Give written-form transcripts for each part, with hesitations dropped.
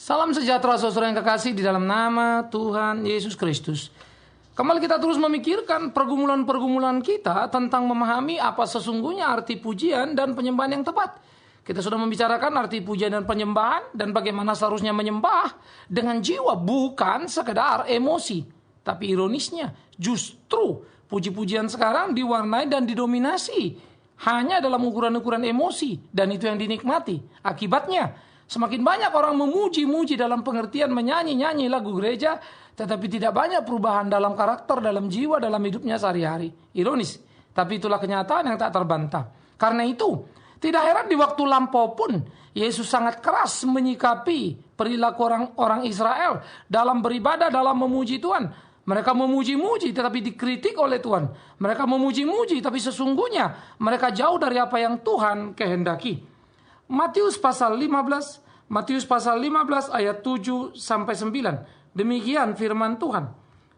Salam sejahtera saudara yang kekasih di dalam nama Tuhan Yesus Kristus. Kembali kita terus memikirkan pergumulan-pergumulan kita tentang memahami apa sesungguhnya arti pujian dan penyembahan yang tepat. Kita sudah membicarakan arti pujian dan penyembahan dan bagaimana seharusnya menyembah dengan jiwa, bukan sekedar emosi. Tapi ironisnya, justru puji-pujian sekarang diwarnai dan didominasi hanya dalam ukuran-ukuran emosi, dan itu yang dinikmati. Akibatnya, semakin banyak orang memuji-muji dalam pengertian menyanyi-nyanyi lagu gereja, tetapi tidak banyak perubahan dalam karakter, dalam jiwa, dalam hidupnya sehari-hari. Ironis, tapi itulah kenyataan yang tak terbantah. Karena itu, tidak heran di waktu lampau pun, Yesus sangat keras menyikapi perilaku orang Israel dalam beribadah, dalam memuji Tuhan. Mereka memuji-muji tetapi dikritik oleh Tuhan. Mereka memuji-muji tapi sesungguhnya mereka jauh dari apa yang Tuhan kehendaki. Matius pasal 15 ayat 7 sampai 9. Demikian firman Tuhan.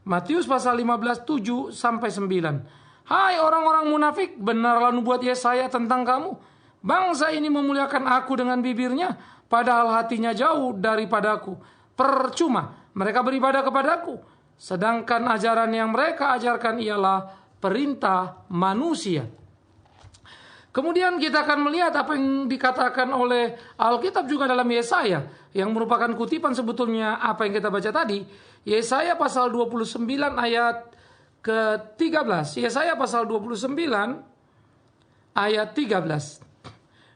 Matius pasal 15 7 sampai 9. Hai orang-orang munafik, benarlah nubuat Yesaya tentang kamu. Bangsa ini memuliakan aku dengan bibirnya, padahal hatinya jauh daripadaku. Percuma mereka beribadah kepadaku, sedangkan ajaran yang mereka ajarkan ialah perintah manusia. Kemudian kita akan melihat apa yang dikatakan oleh Alkitab juga dalam Yesaya, yang merupakan kutipan sebetulnya apa yang kita baca tadi. Yesaya pasal 29 ayat ke-13. Yesaya pasal 29 ayat 13.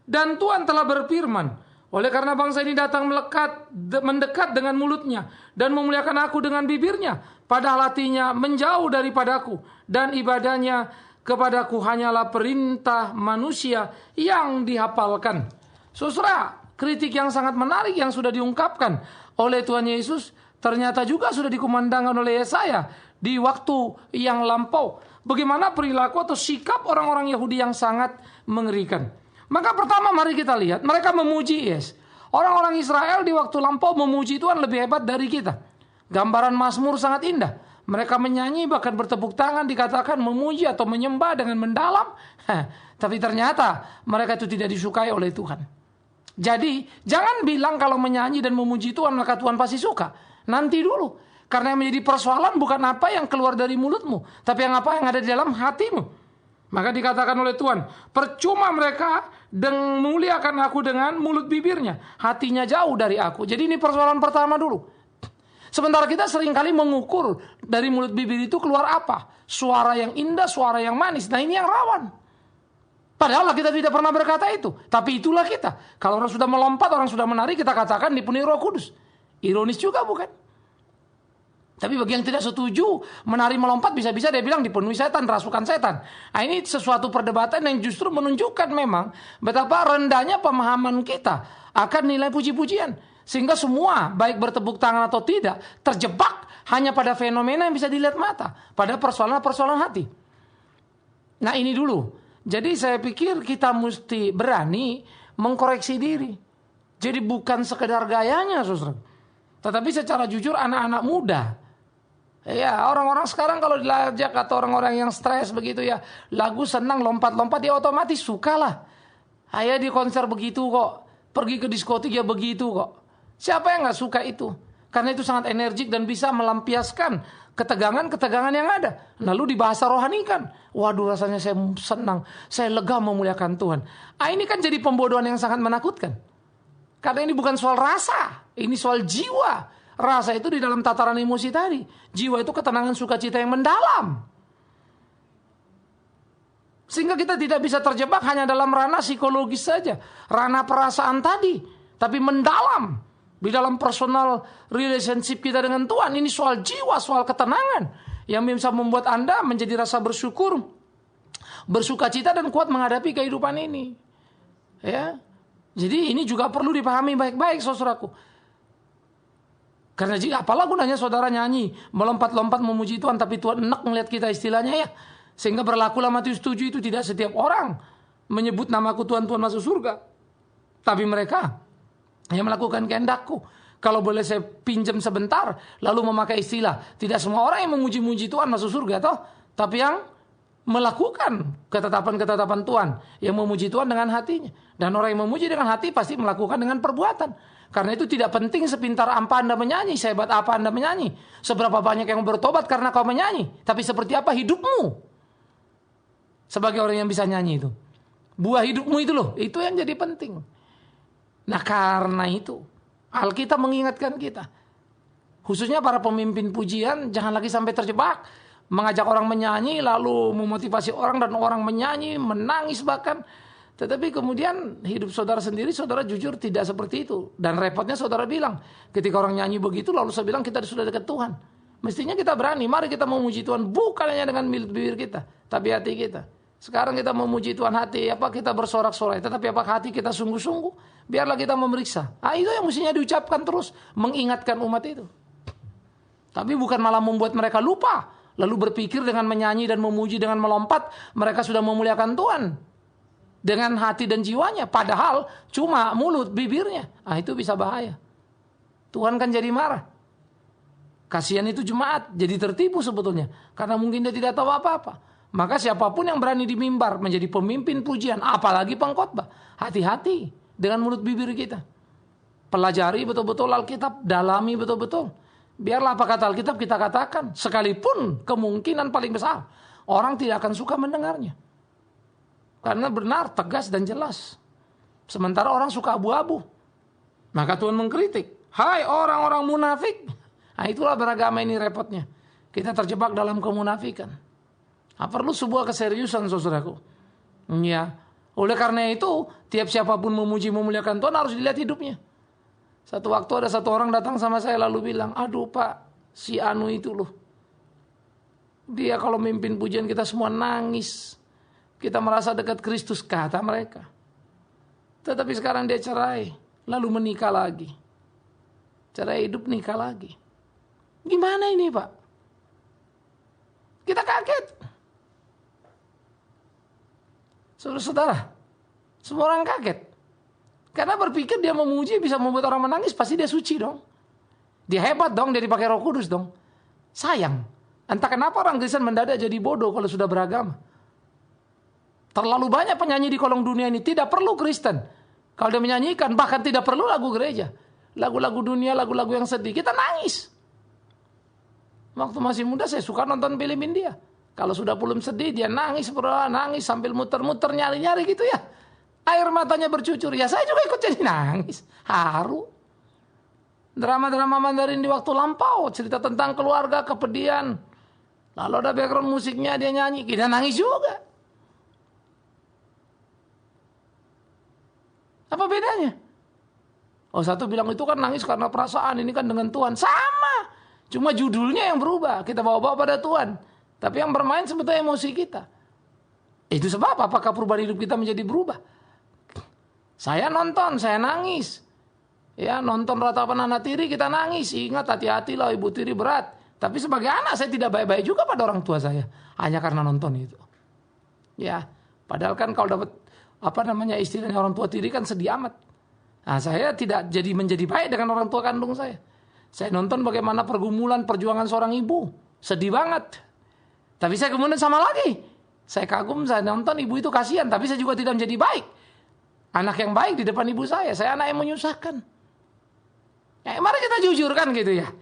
Dan Tuhan telah berfirman, oleh karena bangsa ini datang mendekat dengan mulutnya dan memuliakan aku dengan bibirnya, padahal hatinya menjauh daripadaku, dan ibadahnya kepadaku hanyalah perintah manusia yang dihafalkan. Saudara, kritik yang sangat menarik yang sudah diungkapkan oleh Tuhan Yesus ternyata juga sudah dikumandangkan oleh Yesaya di waktu yang lampau. Bagaimana perilaku atau sikap orang-orang Yahudi yang sangat mengerikan. Maka pertama mari kita lihat, mereka memuji Yes. Orang-orang Israel di waktu lampau memuji Tuhan lebih hebat dari kita. Gambaran Mazmur sangat indah. Mereka menyanyi bahkan bertepuk tangan, dikatakan memuji atau menyembah dengan mendalam. Tapi ternyata mereka itu tidak disukai oleh Tuhan. Jadi jangan bilang kalau menyanyi dan memuji Tuhan maka Tuhan pasti suka. Nanti dulu. Karena yang menjadi persoalan bukan apa yang keluar dari mulutmu, tapi apa yang ada di dalam hatimu. Maka dikatakan oleh Tuhan, percuma mereka memuliakan aku dengan mulut bibirnya, hatinya jauh dari aku. Jadi ini persoalan pertama dulu. Sementara kita seringkali mengukur dari mulut bibir itu keluar apa? Suara yang indah, suara yang manis. Nah ini yang rawan. Padahal kita tidak pernah berkata itu. Tapi itulah kita. Kalau orang sudah melompat, orang sudah menari, kita katakan dipenuhi Roh Kudus. Ironis juga bukan? Tapi bagi yang tidak setuju, menari melompat bisa-bisa dia bilang dipenuhi setan, rasukan setan. Nah, ini sesuatu perdebatan yang justru menunjukkan memang betapa rendahnya pemahaman kita akan nilai puji-pujian. Sehingga semua, baik bertepuk tangan atau tidak, terjebak hanya pada fenomena yang bisa dilihat mata. Pada persoalan-persoalan hati. Nah ini dulu. Jadi saya pikir kita mesti berani mengkoreksi diri. Jadi bukan sekedar gayanya, saudara. Tetapi secara jujur anak-anak muda, ya orang-orang sekarang kalau diajak atau orang-orang yang stres begitu ya, lagu senang lompat-lompat dia otomatis sukalah. Ayah di konser begitu kok, pergi ke diskotik ya begitu kok. Siapa yang nggak suka itu? Karena itu sangat energik dan bisa melampiaskan ketegangan-ketegangan yang ada. Lalu dibahasa rohanikan. Waduh rasanya saya senang, saya lega memuliakan Tuhan. Ini kan jadi pembodohan yang sangat menakutkan. Karena ini bukan soal rasa, ini soal jiwa. Rasa itu di dalam tataran emosi tadi. Jiwa itu ketenangan sukacita yang mendalam. Sehingga kita tidak bisa terjebak hanya dalam ranah psikologis saja. Ranah perasaan tadi. Tapi mendalam. Di dalam personal relationship kita dengan Tuhan. Ini soal jiwa, soal ketenangan. Yang bisa membuat Anda menjadi rasa bersyukur, bersukacita dan kuat menghadapi kehidupan ini. Ya. Jadi ini juga perlu dipahami baik-baik saudaraku. Karena apalah gunanya saudara nyanyi, melompat-lompat memuji Tuhan, tapi Tuhan enak melihat kita istilahnya ya. Sehingga berlakulah Matius 7 itu tidak setiap orang menyebut namaku Tuhan, Tuhan masuk surga. Tapi mereka yang melakukan kehendakku. Kalau boleh saya pinjam sebentar, lalu memakai istilah, tidak semua orang yang memuji-muji Tuhan masuk surga toh, tapi yang melakukan ketetapan-ketetapan Tuhan, yang memuji Tuhan dengan hatinya. Dan orang yang memuji dengan hati pasti melakukan dengan perbuatan. Karena itu tidak penting sepintar apa Anda menyanyi, sehebat apa Anda menyanyi, seberapa banyak yang bertobat karena kau menyanyi. Tapi seperti apa hidupmu sebagai orang yang bisa nyanyi itu. Buah hidupmu itu loh, itu yang jadi penting. Nah karena itu Alkitab mengingatkan kita, khususnya para pemimpin pujian, jangan lagi sampai terjebak mengajak orang menyanyi lalu memotivasi orang dan orang menyanyi, menangis bahkan. Tetapi kemudian hidup saudara sendiri, saudara jujur tidak seperti itu. Dan repotnya saudara bilang, ketika orang nyanyi begitu lalu saya bilang kita sudah dekat Tuhan. Mestinya kita berani, mari kita memuji Tuhan bukan hanya dengan bibir kita, tapi hati kita. Sekarang kita memuji Tuhan hati, apa kita bersorak-sorai, tetapi apakah hati kita sungguh-sungguh? Biarlah kita memeriksa. Itu yang mestinya diucapkan terus, mengingatkan umat itu. Tapi bukan malah membuat mereka lupa, lalu berpikir dengan menyanyi dan memuji dengan melompat, mereka sudah memuliakan Tuhan dengan hati dan jiwanya, padahal cuma mulut, bibirnya. Itu bisa bahaya. Tuhan kan jadi marah. Kasihan itu jemaat, jadi tertipu sebetulnya, karena mungkin dia tidak tahu apa-apa. Maka siapapun yang berani di mimbar menjadi pemimpin pujian, apalagi pengkhotbah, hati-hati dengan mulut bibir kita. Pelajari betul-betul Alkitab, dalami betul-betul. Biarlah apa kata Alkitab kita katakan, sekalipun kemungkinan paling besar orang tidak akan suka mendengarnya. Karena benar, tegas dan jelas. Sementara orang suka abu-abu. Maka Tuhan mengkritik, hai orang-orang munafik. Itulah beragama ini repotnya. Kita terjebak dalam kemunafikan. Perlu sebuah keseriusan saudaraku. Ya. Oleh karena itu, tiap siapapun memuji memuliakan Tuhan harus dilihat hidupnya. Satu waktu ada satu orang datang sama saya lalu bilang, aduh Pak, si Anu itu loh. Dia kalau mimpin pujian kita semua nangis. Kita merasa dekat Kristus, kata mereka. Tetapi sekarang dia cerai, lalu menikah lagi. Cerai hidup, nikah lagi. Gimana ini Pak? Kita kaget. Saudara-saudara, semua orang kaget. Karena berpikir dia memuji bisa membuat orang menangis, pasti dia suci dong. Dia hebat dong, dia dipakai Roh Kudus dong. Sayang, entah kenapa orang Kristen mendadak jadi bodoh kalau sudah beragama. Terlalu banyak penyanyi di kolong dunia ini tidak perlu Kristen. Kalau dia menyanyikan bahkan tidak perlu lagu gereja. Lagu-lagu dunia, lagu-lagu yang sedih, kita nangis. Waktu masih muda saya suka nonton film India. Kalau sudah belum sedih dia nangis sambil muter-muter nyari-nyari gitu ya. Air matanya bercucur. Ya saya juga ikut jadi nangis. Haru. Drama-drama Mandarin di waktu lampau, cerita tentang keluarga, kepedihan. Lalu ada background musiknya dia nyanyi, kita nangis juga. Apa bedanya? Satu bilang itu kan nangis karena perasaan, ini kan dengan Tuhan. Sama. Cuma judulnya yang berubah. Kita bawa-bawa pada Tuhan. Tapi yang bermain sebetulnya emosi kita. Itu sebab apakah perubahan hidup kita menjadi berubah? Saya nonton, saya nangis. Ya, nonton Ratapan Anak Tiri kita nangis. Ingat hati-hatilah ibu tiri berat. Tapi sebagai anak saya tidak baik-baik juga pada orang tua saya. Hanya karena nonton itu. Ya, padahal kan kalau dapat istilahnya orang tua tiri kan sedih amat. Nah, saya tidak menjadi baik dengan orang tua kandung saya. Saya nonton bagaimana pergumulan perjuangan seorang ibu. Sedih banget. Tapi saya kemudian sama lagi. Saya kagum, saya nonton ibu itu kasihan. Tapi saya juga tidak menjadi baik. Anak yang baik di depan ibu saya. Saya anak yang menyusahkan. Mari kita jujur kan gitu ya.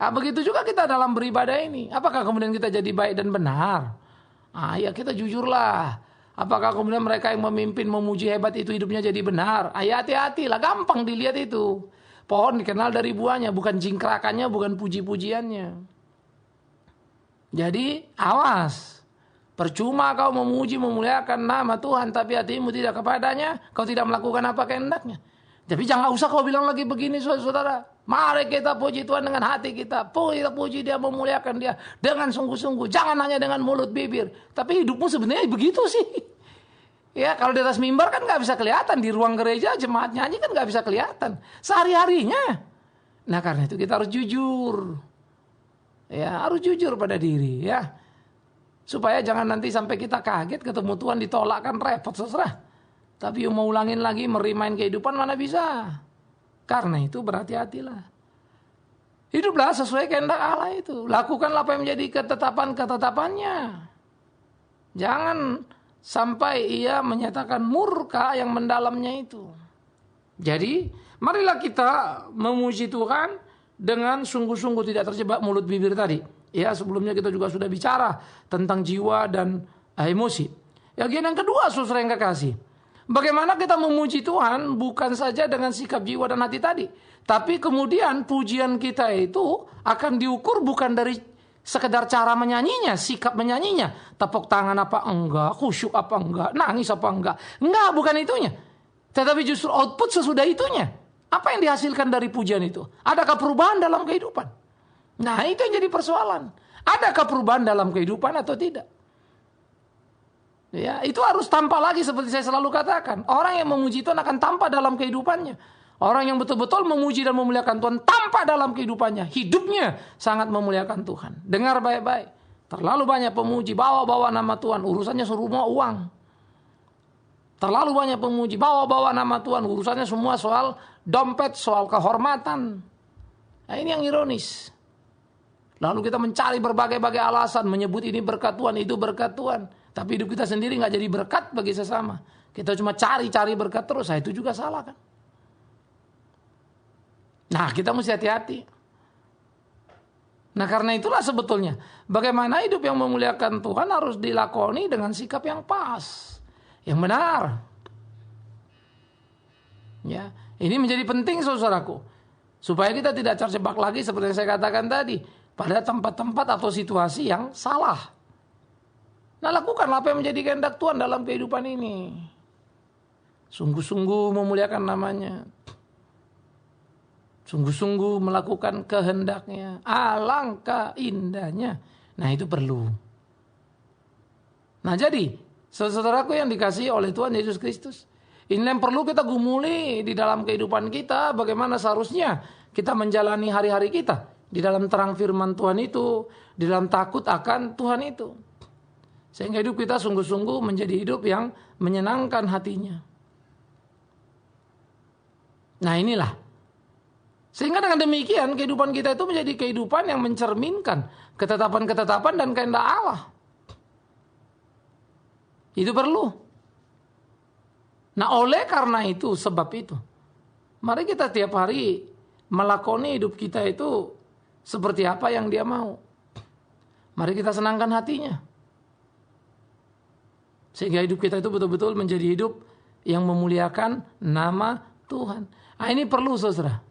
Begitu juga kita dalam beribadah ini. Apakah kemudian kita jadi baik dan benar? Ya kita jujurlah. Apakah kemudian mereka yang memimpin memuji hebat itu hidupnya jadi benar? Hati-hatilah, gampang dilihat itu. Pohon dikenal dari buahnya, bukan jingkrakannya, bukan puji-pujiannya. Jadi awas. Percuma kau memuji memuliakan nama Tuhan, tapi hatimu tidak kepadanya, kau tidak melakukan apa kehendaknya. Tapi jangan usah kau bilang lagi begini saudara. Mari kita puji Tuhan dengan hati kita. Kita puji dia, memuliakan dia dengan sungguh-sungguh. Jangan hanya dengan mulut bibir. Tapi hidupmu sebenarnya begitu sih. Ya kalau di atas mimbar kan gak bisa kelihatan. Di ruang gereja jemaat nyanyi kan gak bisa kelihatan. Sehari-harinya. Nah karena itu kita harus jujur. Ya harus jujur pada diri ya. Supaya jangan nanti sampai kita kaget ketemu Tuhan ditolak kan repot seserah. Tapi mau ulangin lagi merimain kehidupan mana bisa. Karena itu berhati-hatilah. Hiduplah sesuai kehendak Allah itu. Lakukanlah apa yang menjadi ketetapan-ketetapannya. Jangan sampai ia menyatakan murka yang mendalamnya itu. Jadi, marilah kita memuji Tuhan dengan sungguh-sungguh tidak terjebak mulut bibir tadi. Ya, sebelumnya kita juga sudah bicara tentang jiwa dan emosi. Yang kedua, saudara yang kekasih, bagaimana kita memuji Tuhan bukan saja dengan sikap jiwa dan hati tadi, tapi kemudian pujian kita itu akan diukur bukan dari sekedar cara menyanyinya, sikap menyanyinya, tepuk tangan apa enggak, khusyuk apa enggak, nangis apa enggak. Enggak, bukan itunya. Tetapi justru output sesudah itunya. Apa yang dihasilkan dari pujian itu? Adakah perubahan dalam kehidupan? Nah, itu yang jadi persoalan. Adakah perubahan dalam kehidupan atau tidak? Ya, itu harus tampak lagi seperti saya selalu katakan. Orang yang memuji Tuhan akan tampak dalam kehidupannya. Orang yang betul-betul memuji dan memuliakan Tuhan tampak dalam kehidupannya. Hidupnya sangat memuliakan Tuhan. Dengar baik-baik. Terlalu banyak pemuji bawa-bawa nama Tuhan. Urusannya semua uang. Terlalu banyak pemuji bawa-bawa nama Tuhan. Urusannya semua soal dompet, soal kehormatan. Nah, ini yang ironis. Lalu kita mencari berbagai-bagai alasan. Menyebut ini berkat Tuhan, itu berkat Tuhan. Tapi hidup kita sendiri gak jadi berkat bagi sesama. Kita cuma cari-cari berkat terus. Nah, itu juga salah kan. Nah, kita mesti hati-hati. Nah, karena itulah sebetulnya bagaimana hidup yang memuliakan Tuhan harus dilakoni dengan sikap yang pas, yang benar. Ya, ini menjadi penting saudaraku, supaya kita tidak terjebak lagi seperti yang saya katakan tadi pada tempat-tempat atau situasi yang salah. Nah, lakukanlah apa yang menjadi kehendak Tuhan dalam kehidupan ini. Sungguh-sungguh memuliakan namanya. Sungguh-sungguh melakukan kehendaknya. Alangkah indahnya. Nah, itu perlu. Nah, jadi saudaraku yang dikasihi oleh Tuhan Yesus Kristus, ini yang perlu kita gumuli di dalam kehidupan kita. Bagaimana seharusnya kita menjalani hari-hari kita di dalam terang firman Tuhan itu, di dalam takut akan Tuhan itu, sehingga hidup kita sungguh-sungguh menjadi hidup yang menyenangkan hatinya. Nah, inilah. Sehingga dengan demikian kehidupan kita itu menjadi kehidupan yang mencerminkan ketetapan-ketetapan dan kehendak Allah. Itu perlu. Nah, oleh karena itu, sebab itu, mari kita tiap hari melakoni hidup kita itu seperti apa yang Dia mau. Mari kita senangkan hatinya. Sehingga hidup kita itu betul-betul menjadi hidup yang memuliakan nama Tuhan. Nah, ini perlu saudara.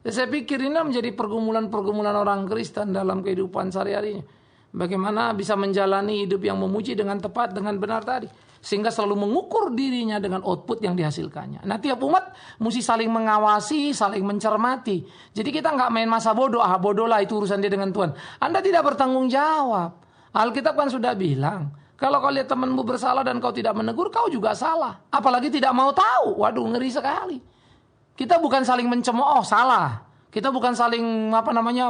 Saya pikir ini menjadi pergumulan-pergumulan orang Kristen dalam kehidupan sehari-harinya. Bagaimana bisa menjalani hidup yang memuji dengan tepat, dengan benar tadi. Sehingga selalu mengukur dirinya dengan output yang dihasilkannya. Nah, tiap umat mesti saling mengawasi, saling mencermati. Jadi kita nggak main masa bodoh. Bodoh lah, itu urusan dia dengan Tuhan. Anda tidak bertanggung jawab. Alkitab kan sudah bilang, kalau kau lihat temanmu bersalah dan kau tidak menegur, kau juga salah. Apalagi tidak mau tahu. Waduh, ngeri sekali. Kita bukan saling mencemooh, salah. Kita bukan saling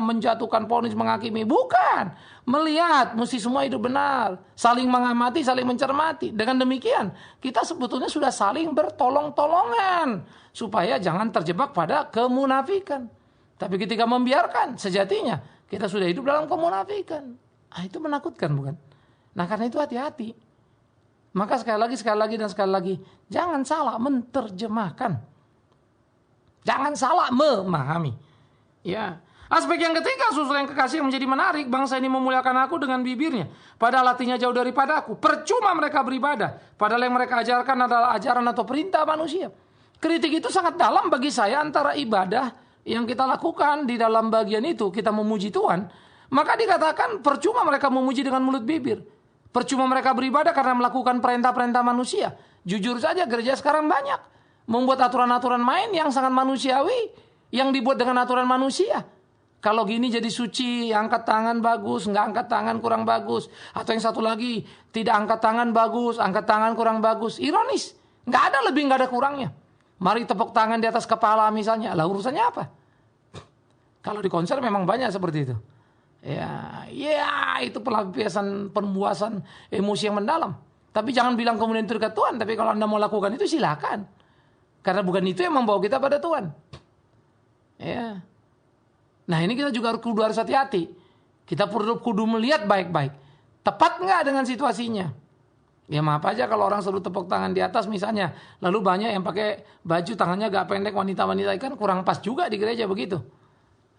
menjatuhkan vonis, menghakimi, bukan. Melihat, mesti semua hidup benar. Saling mengamati, saling mencermati. Dengan demikian, kita sebetulnya sudah saling bertolong-tolongan supaya jangan terjebak pada kemunafikan. Tapi ketika membiarkan, sejatinya kita sudah hidup dalam kemunafikan. Itu menakutkan, bukan? Nah, karena itu hati-hati. Maka sekali lagi, jangan salah menterjemahkan. Jangan salah memahami. Ya. Aspek yang ketiga, saudara yang kekasih, yang menjadi menarik, bangsa ini memuliakan aku dengan bibirnya, padahal hatinya jauh daripada aku. Percuma mereka beribadah, padahal yang mereka ajarkan adalah ajaran atau perintah manusia. Kritik itu sangat dalam bagi saya antara ibadah yang kita lakukan di dalam bagian itu, kita memuji Tuhan. Maka dikatakan percuma mereka memuji dengan mulut bibir. Percuma mereka beribadah karena melakukan perintah-perintah manusia. Jujur saja, gereja sekarang banyak membuat aturan-aturan main yang sangat manusiawi, yang dibuat dengan aturan manusia. Kalau gini jadi suci, angkat tangan bagus, nggak angkat tangan kurang bagus. Atau yang satu lagi, tidak angkat tangan bagus, angkat tangan kurang bagus. Ironis, nggak ada lebih, nggak ada kurangnya. Mari tepuk tangan di atas kepala misalnya, lah urusannya apa? Kalau di konser memang banyak seperti itu. Ya, itu pelampiasan permuasan emosi yang mendalam. Tapi jangan bilang kemudian itu dekat Tuhan. Tapi kalau Anda mau lakukan itu silakan. Karena bukan itu yang membawa kita pada Tuhan. Ya. Nah, ini kita juga harus hati-hati. Kita perlu kudu melihat baik-baik. Tepat nggak dengan situasinya? Ya maaf aja kalau orang suruh tepuk tangan di atas misalnya. Lalu banyak yang pakai baju tangannya agak pendek, wanita-wanita kan kurang pas juga di gereja begitu.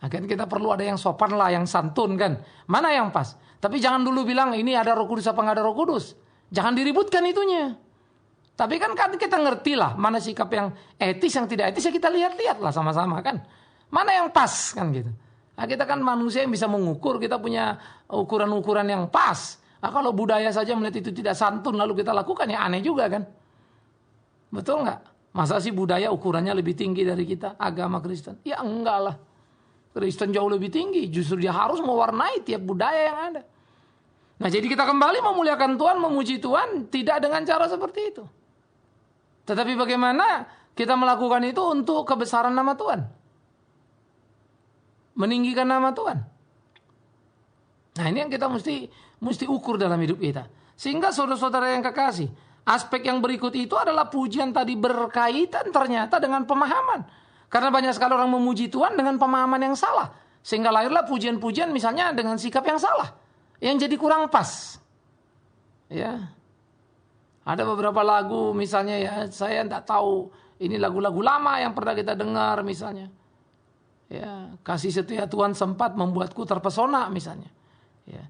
Akhirnya kita perlu ada yang sopan lah, yang santun kan. Mana yang pas? Tapi jangan dulu bilang ini ada Roh Kudus apa nggak ada Roh Kudus. Jangan diributkan itunya. Tapi kan kita ngerti lah mana sikap yang etis, yang tidak etis ya kita lihat-lihat lah sama-sama kan. Mana yang pas kan gitu. Nah, kita kan manusia yang bisa mengukur, kita punya ukuran-ukuran yang pas. Nah, kalau budaya saja melihat itu tidak santun lalu kita lakukan ya aneh juga kan. Betul nggak? Masa sih budaya ukurannya lebih tinggi dari kita, agama Kristen? Ya enggak lah. Kristen jauh lebih tinggi, justru dia harus mewarnai tiap budaya yang ada. Nah jadi kita kembali memuliakan Tuhan, memuji Tuhan tidak dengan cara seperti itu. Tetapi bagaimana kita melakukan itu untuk kebesaran nama Tuhan? Meninggikan nama Tuhan. Nah ini yang kita mesti ukur dalam hidup kita. Sehingga saudara-saudara yang kekasih, aspek yang berikut itu adalah pujian tadi berkaitan ternyata dengan pemahaman. Karena banyak sekali orang memuji Tuhan dengan pemahaman yang salah. Sehingga lahirlah pujian-pujian misalnya dengan sikap yang salah. Yang jadi kurang pas. Ya. Ada beberapa lagu misalnya ya, saya tidak tahu ini lagu-lagu lama yang pernah kita dengar misalnya. Ya, kasih setia Tuhan sempat membuatku terpesona misalnya. Ya.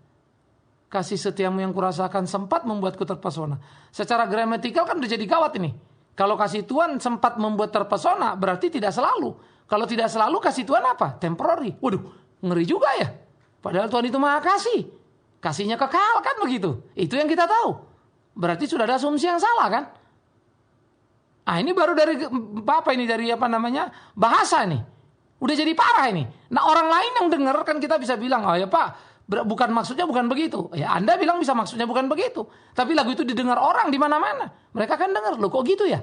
Kasih setiamu yang kurasakan sempat membuatku terpesona. Secara gramatikal kan udah jadi gawat ini. Kalau kasih Tuhan sempat membuat terpesona berarti tidak selalu. Kalau tidak selalu kasih Tuhan apa? Temporary. Waduh, ngeri juga ya. Padahal Tuhan itu maha kasih. Kasihnya kekal kan begitu. Itu yang kita tahu. Berarti sudah ada asumsi yang salah kan? Ah ini baru dari bahasa nih. Udah jadi parah ini. Nah orang lain yang dengar kan kita bisa bilang, oh ya Pak, bukan maksudnya bukan begitu. Ya Anda bilang bisa maksudnya bukan begitu. Tapi lagu itu didengar orang di mana-mana. Mereka kan dengar, loh kok gitu ya?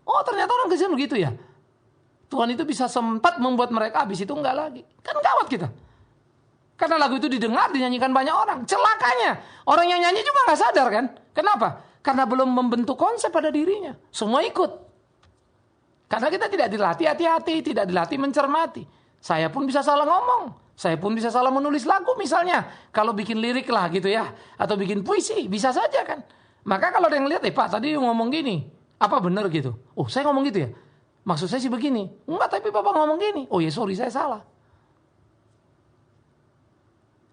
Oh ternyata orang Kristen begitu ya. Tuhan itu bisa sempat membuat mereka habis itu enggak lagi. Kan gawat kita. Karena lagu itu didengar, dinyanyikan banyak orang. Celakanya, orang yang nyanyi juga nggak sadar kan? Kenapa? Karena belum membentuk konsep pada dirinya. Semua ikut. Karena kita tidak dilatih hati-hati, tidak dilatih mencermati. Saya pun bisa salah ngomong. Saya pun bisa salah menulis lagu misalnya. Kalau bikin lirik lah gitu ya. Atau bikin puisi, bisa saja kan. Maka kalau ada yang lihat, Pak tadi ngomong gini. Apa benar gitu? Oh saya ngomong gitu ya? Maksud saya sih begini. Enggak, tapi Bapak ngomong gini. Oh ya sorry, saya salah.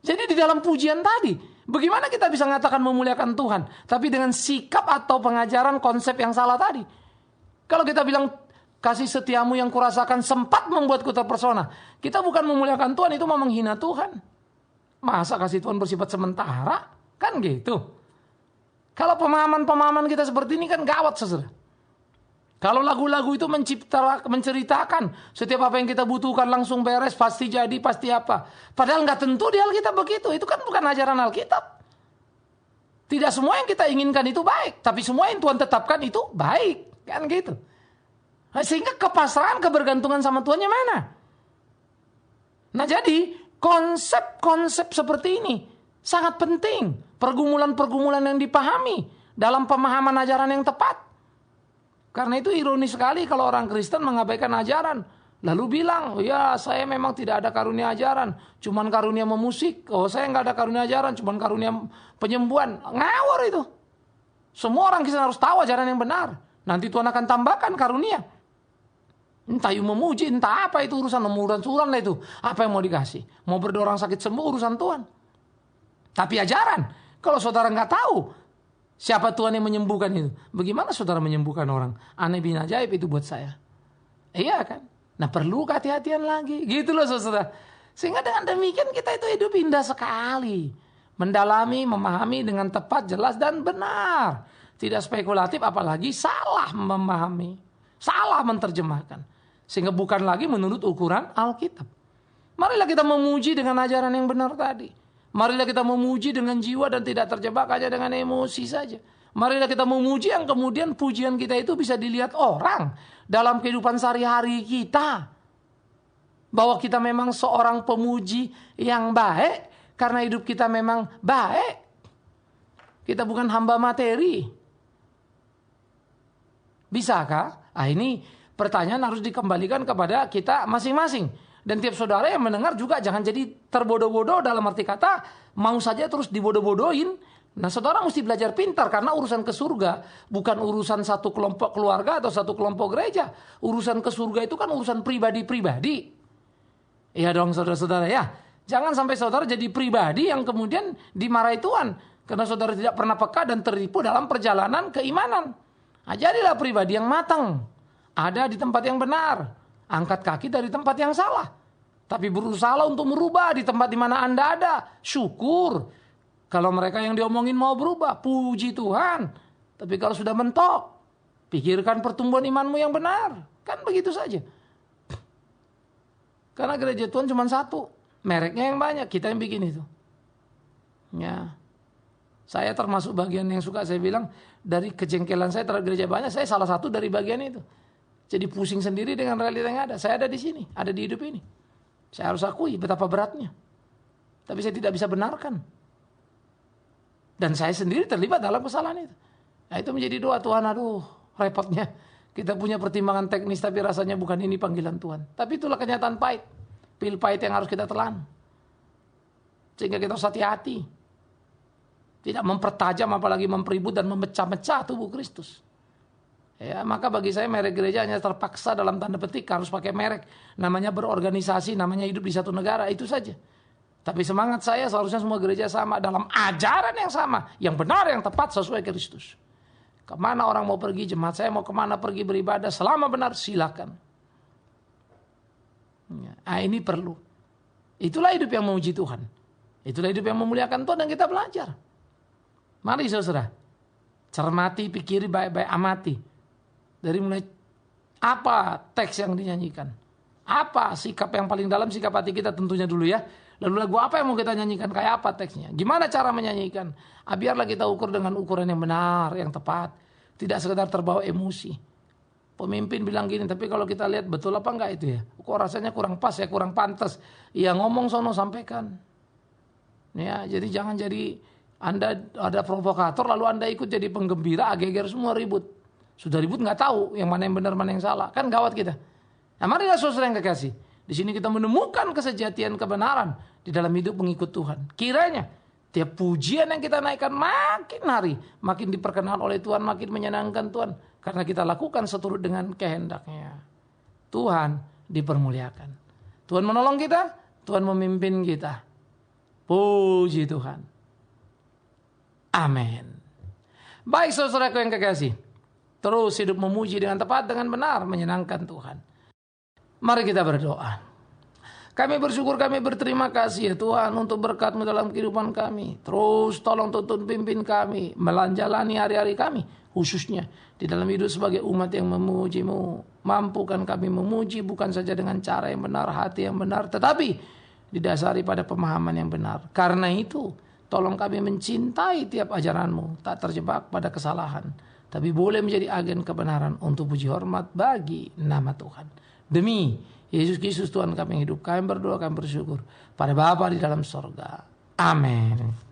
Jadi di dalam pujian tadi, bagaimana kita bisa mengatakan memuliakan Tuhan, tapi dengan sikap atau pengajaran konsep yang salah tadi. Kalau kita bilang kasih setiamu yang kurasakan sempat membuatku terpesona, kita bukan memuliakan Tuhan, itu mau menghina Tuhan. Masa kasih Tuhan bersifat sementara? Kan gitu. Kalau pemahaman-pemahaman kita seperti ini kan gawat saudara. Kalau lagu-lagu itu menceritakan setiap apa yang kita butuhkan langsung beres, pasti jadi, pasti apa. Padahal nggak tentu di Alkitab begitu. Itu kan bukan ajaran Alkitab. Tidak semua yang kita inginkan itu baik. Tapi semua yang Tuhan tetapkan itu baik. Kan gitu. Sehingga kepasrahan, kebergantungan sama Tuhannya mana? Nah jadi konsep-konsep seperti ini sangat penting. Pergumulan-pergumulan yang dipahami dalam pemahaman ajaran yang tepat. Karena itu ironis sekali kalau orang Kristen mengabaikan ajaran. Lalu bilang, ya saya memang tidak ada karunia ajaran. Cuman karunia memusik. Oh saya nggak ada karunia ajaran. Cuman karunia penyembuhan. Ngawur itu. Semua orang Kristen harus tahu ajaran yang benar. Nanti Tuhan akan tambahkan karunia. Entah memuji, entah apa itu urusan suran lah itu. Apa yang mau dikasih? Mau berdoa orang sakit sembuh urusan Tuhan. Tapi ajaran. Kalau saudara nggak tahu. Siapa Tuhan yang menyembuhkan itu? Bagaimana saudara menyembuhkan orang? Aneh bin ajaib itu buat saya. Iya kan? Nah perlu kehati-hatian lagi. Gitu loh saudara. Sehingga dengan demikian kita itu hidup indah sekali. Mendalami, memahami dengan tepat, jelas dan benar. Tidak spekulatif apalagi salah memahami. Salah menerjemahkan. Sehingga bukan lagi menurut ukuran Alkitab. Marilah kita memuji dengan ajaran yang benar tadi. Marilah kita memuji dengan jiwa dan tidak terjebak aja dengan emosi saja. Marilah kita memuji yang kemudian pujian kita itu bisa dilihat orang dalam kehidupan sehari-hari kita. Bahwa kita memang seorang pemuji yang baik karena hidup kita memang baik. Kita bukan hamba materi. Bisakah? Ini pertanyaan harus dikembalikan kepada kita masing-masing. Dan tiap saudara yang mendengar juga jangan jadi terbodoh-bodoh dalam arti kata mau saja terus dibodoh-bodohin. Nah, saudara mesti belajar pintar karena urusan ke surga bukan urusan satu kelompok keluarga atau satu kelompok gereja. Urusan ke surga itu kan urusan pribadi-pribadi. Iya dong saudara-saudara ya. Jangan sampai saudara jadi pribadi yang kemudian dimarahi Tuhan. Karena saudara tidak pernah peka dan tertipu dalam perjalanan keimanan. Nah, jadilah pribadi yang matang. Ada di tempat yang benar. Angkat kaki dari tempat yang salah. Tapi berusaha untuk merubah di tempat di mana Anda ada. Syukur. Kalau mereka yang diomongin mau berubah, puji Tuhan. Tapi kalau sudah mentok, pikirkan pertumbuhan imanmu yang benar. Kan begitu saja. Karena gereja Tuhan cuma satu. Mereknya yang banyak, kita yang bikin itu. Ya. Saya termasuk bagian yang suka saya bilang, dari kejengkelan saya terhadap gereja banyak, saya salah satu dari bagian itu. Jadi pusing sendiri dengan realita yang ada. Saya ada di sini, ada di hidup ini. Saya harus akui betapa beratnya. Tapi saya tidak bisa benarkan. Dan saya sendiri terlibat dalam kesalahan itu. Nah, itu menjadi doa Tuhan, aduh repotnya. Kita punya pertimbangan teknis tapi rasanya bukan ini panggilan Tuhan. Tapi itulah kenyataan pahit. Pil pahit yang harus kita telan. Sehingga kita harus hati-hati. Tidak mempertajam apalagi memperibut dan memecah-mecah tubuh Kristus. Ya, maka bagi saya merek gereja hanya terpaksa dalam tanda petik harus pakai merek. Namanya berorganisasi, namanya hidup di satu negara, itu saja. Tapi semangat saya seharusnya semua gereja sama dalam ajaran yang sama. Yang benar, yang tepat sesuai Kristus. Kemana orang mau pergi, jemaat saya mau kemana pergi beribadah. Selama benar silakan. Nah, ini perlu. Itulah hidup yang memuji Tuhan. Itulah hidup yang memuliakan Tuhan dan kita belajar. Mari saudara. Cermati, pikiri, baik-baik, amati. Dari mulai apa teks yang dinyanyikan. Apa sikap yang paling dalam, sikap hati kita tentunya dulu ya. Lalu lagu apa yang mau kita nyanyikan, kayak apa teksnya. Gimana cara menyanyikan. Biarlah kita ukur dengan ukuran yang benar, yang tepat. Tidak sekedar terbawa emosi. Pemimpin bilang gini, tapi kalau kita lihat betul apa enggak itu ya. Kok rasanya kurang pas ya, kurang pantas. Ya ngomong sono sampaikan. Ya, jadi jangan jadi Anda ada provokator lalu Anda ikut jadi penggembira, geger semua ribut. Sudah ribut nggak tahu yang mana yang benar, mana yang salah. Kan gawat kita. Nah, marilah saudara yang kekasih. Di sini kita menemukan kesejatian kebenaran di dalam hidup pengikut Tuhan. Kiranya tiap pujian yang kita naikkan makin hari, makin diperkenan oleh Tuhan, makin menyenangkan Tuhan. Karena kita lakukan seturut dengan kehendaknya. Tuhan dipermuliakan. Tuhan menolong kita, Tuhan memimpin kita. Puji Tuhan. Amin. Baik saudaraku yang kekasih. Terus hidup memuji dengan tepat, dengan benar, menyenangkan Tuhan. Mari kita berdoa. Kami bersyukur, kami berterima kasih ya Tuhan untuk berkat-Mu dalam kehidupan kami. Terus tolong tuntun pimpin kami menjalani hari-hari kami, khususnya di dalam hidup sebagai umat yang memuji-Mu. Mampukan kami memuji bukan saja dengan cara yang benar, hati yang benar, tetapi didasari pada pemahaman yang benar. Karena itu, tolong kami mencintai tiap ajaran-Mu, tak terjebak pada kesalahan, tapi boleh menjadi agen kebenaran untuk puji hormat bagi nama Tuhan. Demi Yesus Kristus Tuhan kami yang hidup, kami berdoa, kami bersyukur pada Bapa di dalam sorga. Amin.